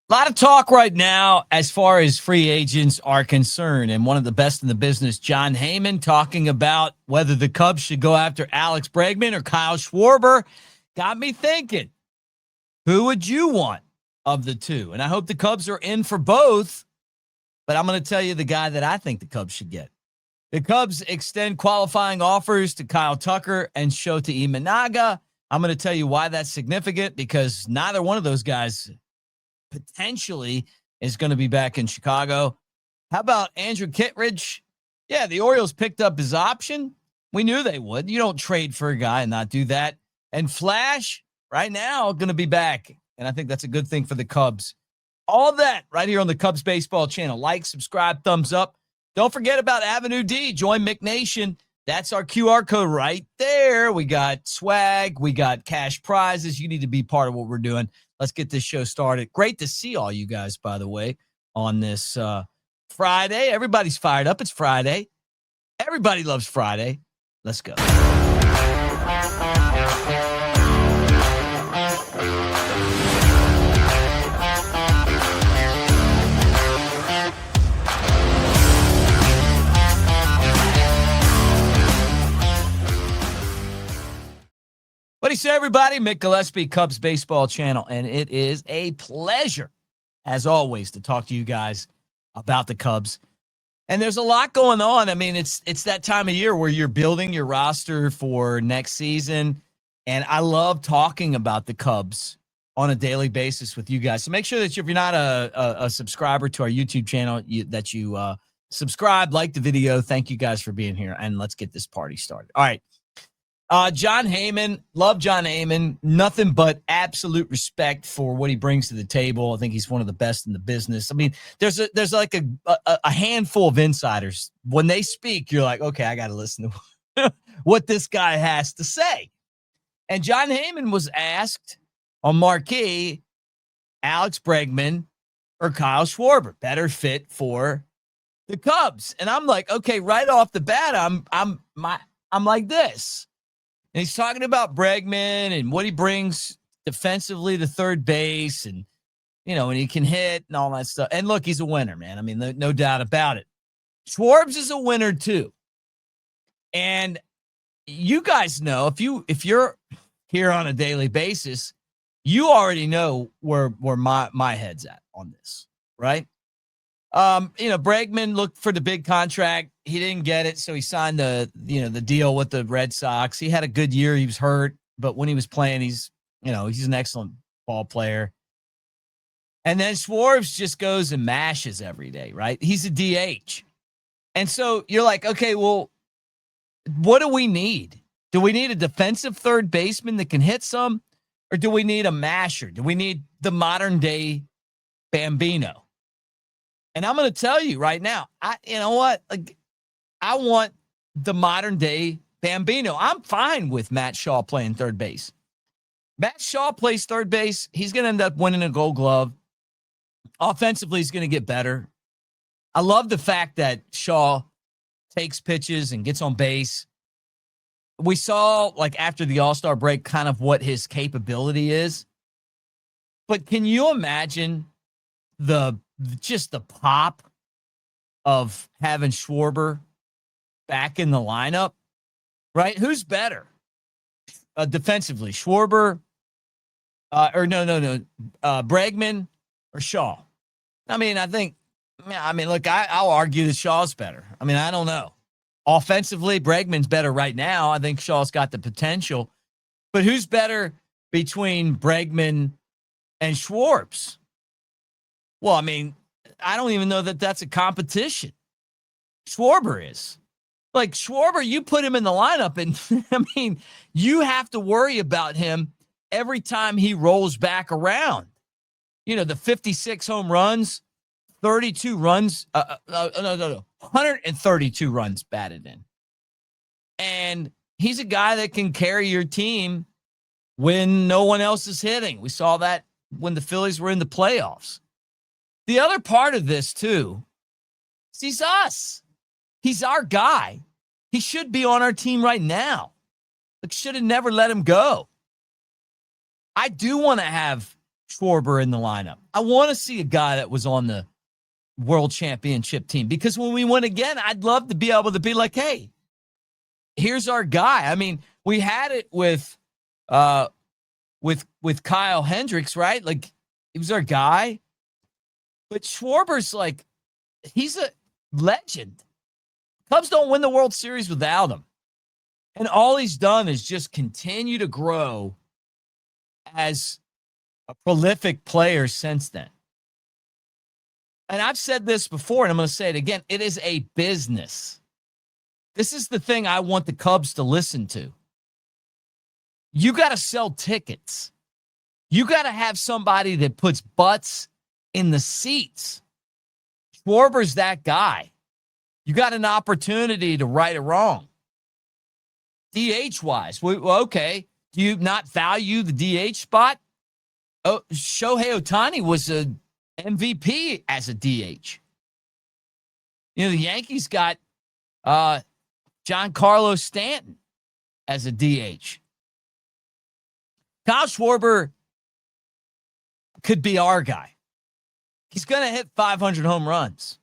A lot of talk right now as far as free agents are concerned. And one of the best in the business, Jon Heyman, talking about whether the Cubs should go after Alex Bregman or Kyle Schwarber, got me thinking, who would you want of the two? And I hope the Cubs are in for both, but I'm going to tell you the guy that I think the Cubs should get. The Cubs extend qualifying offers to Kyle Tucker and Shota Imanaga. I'm going to tell you why that's significant, because neither one of those guys potentially is going to be back in Chicago. How about Andrew Kittredge? Yeah, the Orioles picked up his option. We knew they would. You don't trade for a guy and not do that. And Flash, right now, going to be back. And I think that's a good thing for the Cubs. All that right here on the Cubs Baseball channel. Like, subscribe, thumbs up. Don't forget about AveD. Join Mick Nation. That's our QR code right there. We got swag. We got cash prizes. You need to be part of what we're doing. Let's get this show started. Great to see all you guys, by the way, on this Friday. Everybody's fired up. It's Friday. Everybody loves Friday. Let's go. What do you say, everybody? Mick Gillespie, Cubs Baseball Channel, and it is a pleasure, as always, to talk to you guys about the Cubs. And there's a lot going on. I mean, it's that time of year where you're building your roster for next season, and I love talking about the Cubs on a daily basis with you guys. So make sure that if you're not a subscriber to our YouTube channel, that you subscribe, like the video. Thank you guys for being here, and let's get this party started. All right. Jon Heyman, love Jon Heyman. Nothing but absolute respect for what he brings to the table. I think he's one of the best in the business. I mean, there's like a handful of insiders. When they speak, you're like, okay, I got to listen to what this guy has to say. And Jon Heyman was asked on Marquee, Alex Bregman or Kyle Schwarber, better fit for the Cubs. And I'm like, okay, right off the bat, I'm like this. And he's talking about Bregman and what he brings defensively to third base, and, and he can hit and all that stuff. And look, he's a winner, man. I mean, no doubt about it. Schwarbs is a winner too. And you guys know, if you're here on a daily basis, you already know where my head's at on this, right? Bregman looked for the big contract. He didn't get it, so he signed the deal with the Red Sox. He had a good year. He was hurt, but when he was playing, he's an excellent ball player. And then Schwartz just goes and mashes every day, right? He's a DH. And so you're like, okay, well, what do we need? Do we need a defensive third baseman that can hit some, or do we need a masher? Do we need the modern day Bambino? And I'm going to tell you right now, I want the modern day Bambino. I'm fine with Matt Shaw playing third base. Matt Shaw plays third base. He's going to end up winning a Gold Glove. Offensively, he's going to get better. I love the fact that Shaw takes pitches and gets on base. We saw, after the All-Star break, kind of what his capability is. But can you imagine the pop of having Schwarber back in the lineup, right? Who's better defensively, Schwarber Bregman or Shaw? I mean, look, I'll argue that Shaw's better. I mean, I don't know. Offensively, Bregman's better right now. I think Shaw's got the potential. But who's better between Bregman and Schwartz? Well, I mean, I don't even know that that's a competition. Schwarber is. Schwarber, you put him in the lineup, and, you have to worry about him every time he rolls back around. The 56 home runs, 32 runs, 132 runs batted in. And he's a guy that can carry your team when no one else is hitting. We saw that when the Phillies were in the playoffs. The other part of this, too, is he's us. He's our guy. He should be on our team right now. Should have never let him go. I do want to have Schwarber in the lineup. I want to see a guy that was on the world championship team, because when we win again, I'd love to be able to be like, hey, here's our guy. I mean, we had it with Kyle Hendricks, right? Like, he was our guy. But Schwarber's like, he's a legend. Cubs don't win the World Series without him. And all he's done is just continue to grow as a prolific player since then. And I've said this before, and I'm going to say it again. It is a business. This is the thing I want the Cubs to listen to. You got to sell tickets. You got to have somebody that puts butts in the seats. Schwarber's that guy. You got an opportunity to right a wrong. DH-wise, well, okay. Do you not value the DH spot? Oh, Shohei Ohtani was a MVP as a DH. You know, the Yankees got Giancarlo Stanton as a DH. Kyle Schwarber could be our guy. He's going to hit 500 home runs.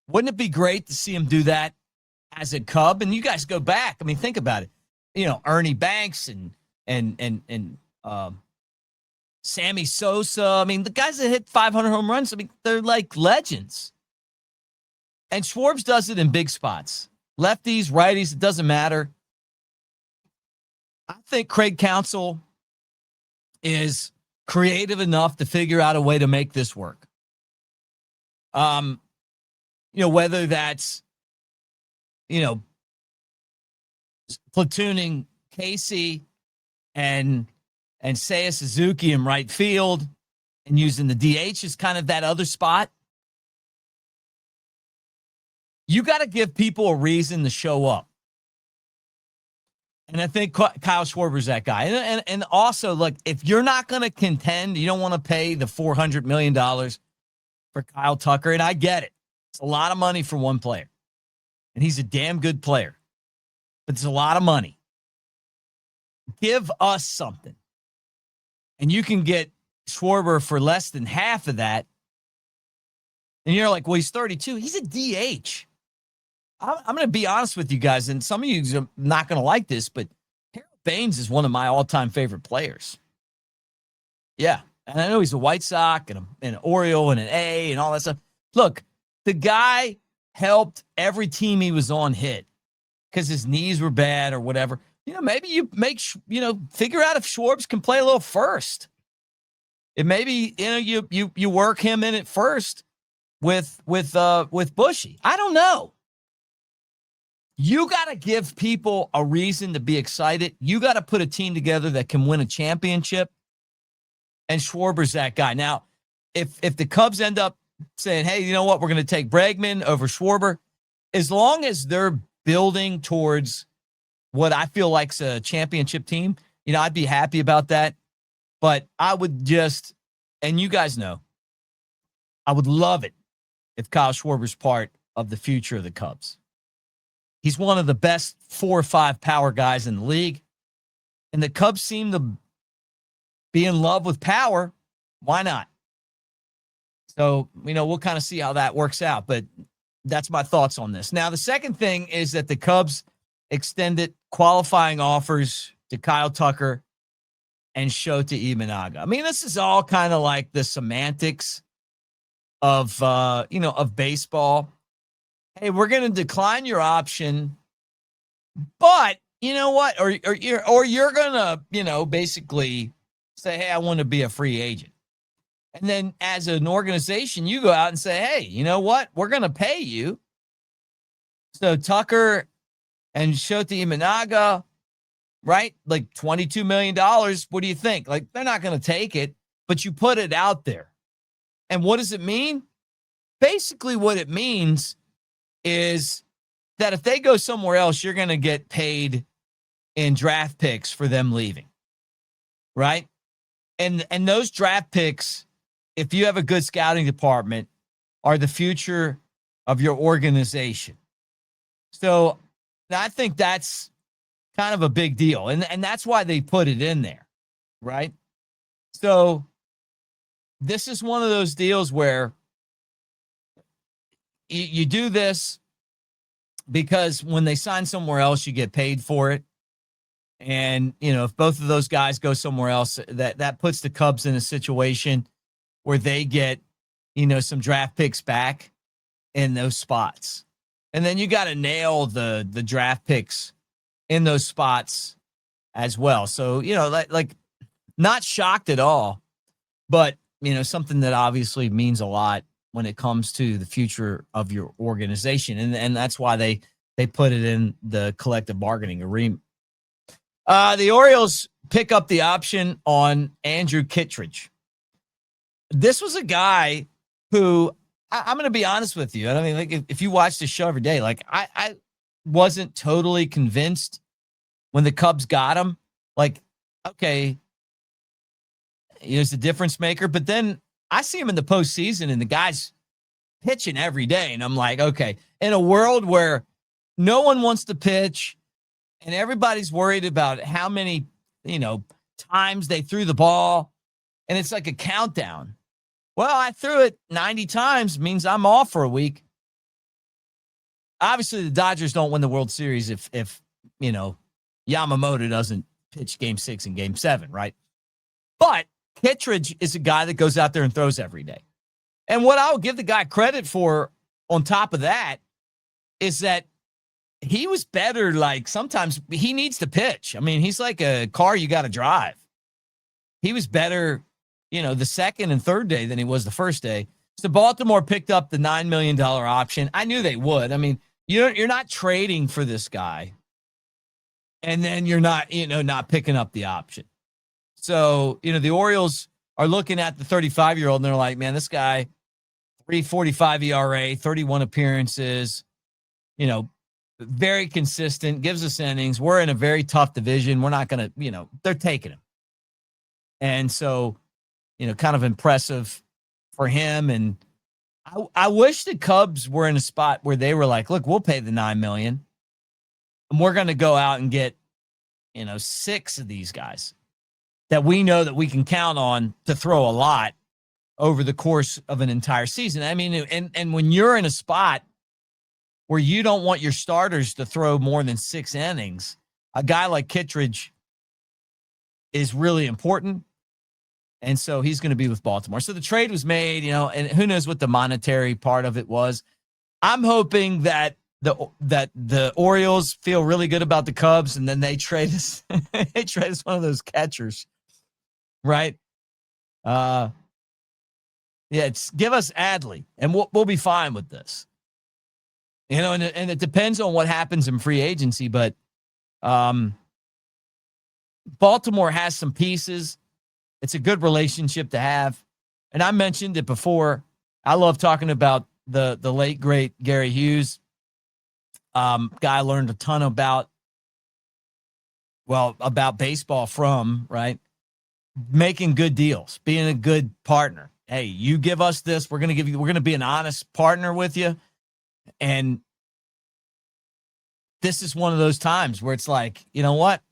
Wouldn't it be great to see him do that as a Cub? And you guys go back. I mean, think about it. You know, Ernie Banks and Sammy Sosa. I mean, the guys that hit 500 home runs, I mean, they're like legends. And Schwarbs does it in big spots. Lefties, righties, it doesn't matter. I think Craig Counsell is creative enough to figure out a way to make this work. You know, whether that's, you know, platooning Casey and Seiya Suzuki in right field and using the DH as kind of that other spot. You got to give people a reason to show up. And I think Kyle Schwarber's that guy. And also, look, if you're not going to contend, you don't want to pay the $400 million for Kyle Tucker, and I get it. It's a lot of money for one player. And he's a damn good player. But it's a lot of money. Give us something. And you can get Schwarber for less than half of that. And you're like, well, he's 32. He's a DH. I'm going to be honest with you guys, and some of you are not going to like this, but Harold Baines is one of my all-time favorite players. Yeah. And I know he's a White Sox and an Oriole and an A and all that stuff. Look, the guy helped every team he was on hit because his knees were bad or whatever. You know, maybe you figure out if Schwarber can play a little first. It maybe, you work him in at first with Bushy. I don't know. You got to give people a reason to be excited. You got to put a team together that can win a championship. And Schwarber's that guy. Now, if the Cubs end up saying, hey, you know what, we're going to take Bregman over Schwarber, as long as they're building towards what I feel like's a championship team, I'd be happy about that. But I would just, and you guys know, I would love it if Kyle Schwarber's part of the future of the Cubs. He's one of the best 4 or 5 power guys in the league. And the Cubs seem to be in love with power. Why not? So, we'll kind of see how that works out. But that's my thoughts on this. Now, the second thing is that the Cubs extended qualifying offers to Kyle Tucker and Shota Imanaga. I mean, this is all kind of like the semantics of baseball. Hey, we're going to decline your option, but you know what? Or you're going to, basically say, hey, I want to be a free agent. And then as an organization, you go out and say, hey, you know what? We're going to pay you. So Tucker and Shota Imanaga, right? Like $22 million. What do you think? Like, they're not going to take it, but you put it out there. And what does it mean? Basically, what it means is that if they go somewhere else, you're going to get paid in draft picks for them leaving, right? And those draft picks, if you have a good scouting department, are the future of your organization. So I think that's kind of a big deal. And that's why they put it in there, right? So this is one of those deals where you do this because when they sign somewhere else, you get paid for it. And, if both of those guys go somewhere else, that puts the Cubs in a situation where they get, some draft picks back in those spots. And then you got to nail the draft picks in those spots as well. So, like not shocked at all, but, something that obviously means a lot when it comes to the future of your organization. And that's why they put it in the collective bargaining agreement. The Orioles pick up the option on Andrew Kittredge. This was a guy who I'm going to be honest with you. I mean, like if you watch the show every day, like I wasn't totally convinced when the Cubs got him. Like, okay, he's a difference maker. But then I see him in the postseason and the guy's pitching every day. And I'm like, okay, in a world where no one wants to pitch and everybody's worried about how many, times they threw the ball, and it's like a countdown. Well, I threw it 90 times, means I'm off for a week. Obviously, the Dodgers don't win the World Series if Yamamoto doesn't pitch Game 6 and Game 7, right? But Kittredge is a guy that goes out there and throws every day. And what I'll give the guy credit for on top of that is that he was better. Like sometimes he needs to pitch. I mean, he's like a car you got to drive. He was better, the second and third day than he was the first day. So Baltimore picked up the $9 million option. I knew they would. I mean, you're not trading for this guy, and then you're not, not picking up the option. So, the Orioles are looking at the 35-year-old, and they're like, man, this guy, 3.45 ERA, 31 appearances, very consistent, gives us innings. We're in a very tough division. We're not going to, they're taking him. And so, kind of impressive for him. And I wish the Cubs were in a spot where they were like, look, we'll pay the $9 million and we're going to go out and get, 6 of these guys that we know that we can count on to throw a lot over the course of an entire season. I mean, and when you're in a spot where you don't want your starters to throw more than 6 innings, a guy like Kittredge is really important. And so he's going to be with Baltimore. So the trade was made, and who knows what the monetary part of it was. I'm hoping that the Orioles feel really good about the Cubs, and then they trade us. They trade us one of those catchers, right? Give us Adley, and we'll be fine with this. And it depends on what happens in free agency, but Baltimore has some pieces. It's a good relationship to have. And I mentioned it before. I love talking about the late, great Gary Hughes. Guy I learned a ton about baseball from, right? Making good deals, being a good partner. Hey, you give us this, we're going to be an honest partner with you. And this is one of those times where it's like, you know what?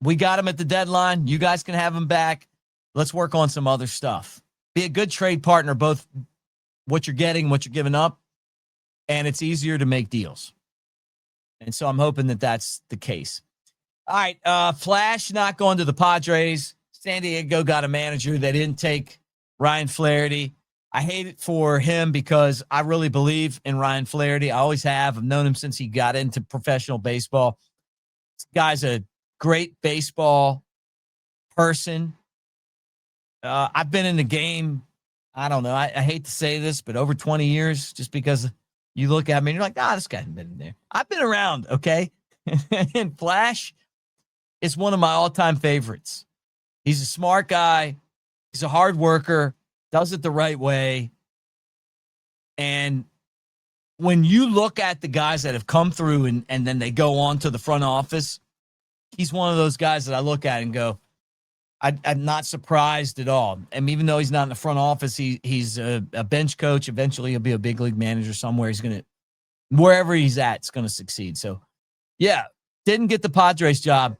We got him at the deadline. You guys can have him back. Let's work on some other stuff. Be a good trade partner, both what you're getting, what you're giving up, and it's easier to make deals. And so I'm hoping that that's the case. All right, Flash not going to the Padres. San Diego got a manager. They didn't take Ryan Flaherty. I hate it for him because I really believe in Ryan Flaherty. I always have. I've known him since he got into professional baseball. This guy's a great baseball person. I've been in the game, I don't know, I hate to say this, but over 20 years, just because you look at me and you're like, this guy hasn't been in there. I've been around, okay? And Flash is one of my all-time favorites. He's a smart guy. He's a hard worker, does it the right way. And when you look at the guys that have come through and then they go on to the front office, he's one of those guys that I look at and go, I'm not surprised at all. And even though he's not in the front office, he's a bench coach. Eventually, he'll be a big league manager somewhere. Wherever he's at, it's going to succeed. So, yeah, didn't get the Padres job,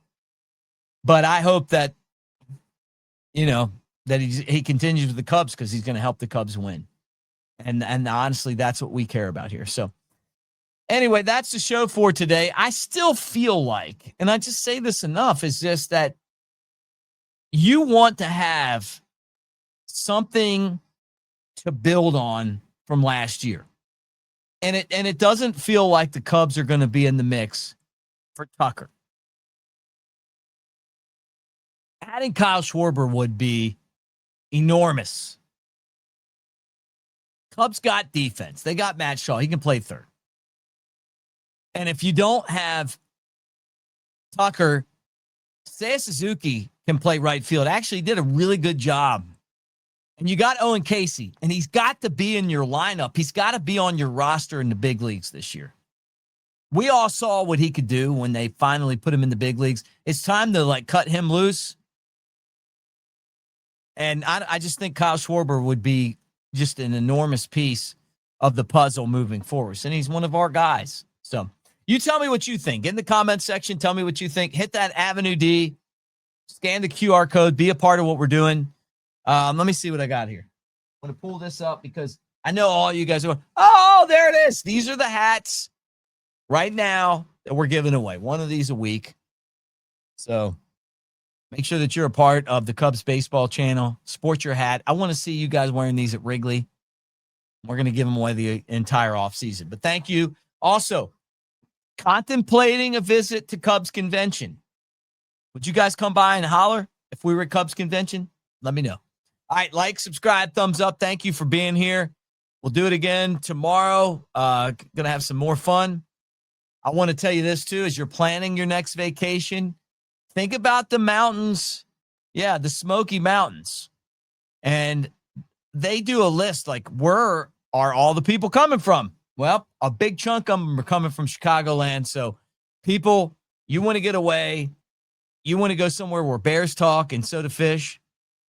but I hope that, that he continues with the Cubs because he's going to help the Cubs win. And honestly, that's what we care about here. So anyway, that's the show for today. I still feel like, and I just say this enough, is just that you want to have something to build on from last year. And it doesn't feel like the Cubs are going to be in the mix for Tucker. Adding Kyle Schwarber would be enormous. Cubs got defense. They got Matt Shaw. He can play third. And if you don't have Tucker, Seiya Suzuki can play right field. Actually, he did a really good job. And you got Owen Casey, and he's got to be in your lineup. He's got to be on your roster in the big leagues this year. We all saw what he could do when they finally put him in the big leagues. It's time to cut him loose. And I just think Kyle Schwarber would be just an enormous piece of the puzzle moving forward. And he's one of our guys. So you tell me what you think. In the comment section, tell me what you think. Hit that Avenue D. Scan the QR code. Be a part of what we're doing. Let me see what I got here. I'm going to pull this up because I know all you guys are going, oh, there it is. These are the hats right now that we're giving away. One of these a week. So make sure that you're a part of the Cubs baseball channel. Sport your hat. I want to see you guys wearing these at Wrigley. We're going to give them away the entire offseason. But thank you. Also, contemplating a visit to Cubs convention. Would you guys come by and holler if we were at Cubs convention? Let me know. All right, subscribe, thumbs up. Thank you for being here. We'll do it again tomorrow. Going to have some more fun. I want to tell you this, too, as you're planning your next vacation, think about the mountains. Yeah, the Smoky Mountains. And they do a list where are all the people coming from? Well, a big chunk of them are coming from Chicagoland. So people, you want to get away. You want to go somewhere where bears talk and so do fish.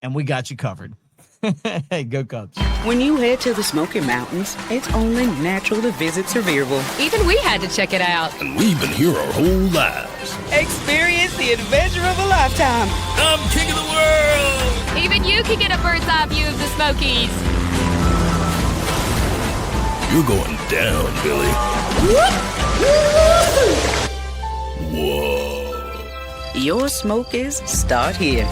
And we got you covered. Hey, go Cubs. When you head to the Smoky Mountains, it's only natural to visit Sevierville. Even we had to check it out. And we've been here our whole lives. Experience the adventure of a lifetime. I'm king of the world. Even you can get a bird's eye view of the Smokies. You're going down, Billy. Whoa. Your Smokies start here.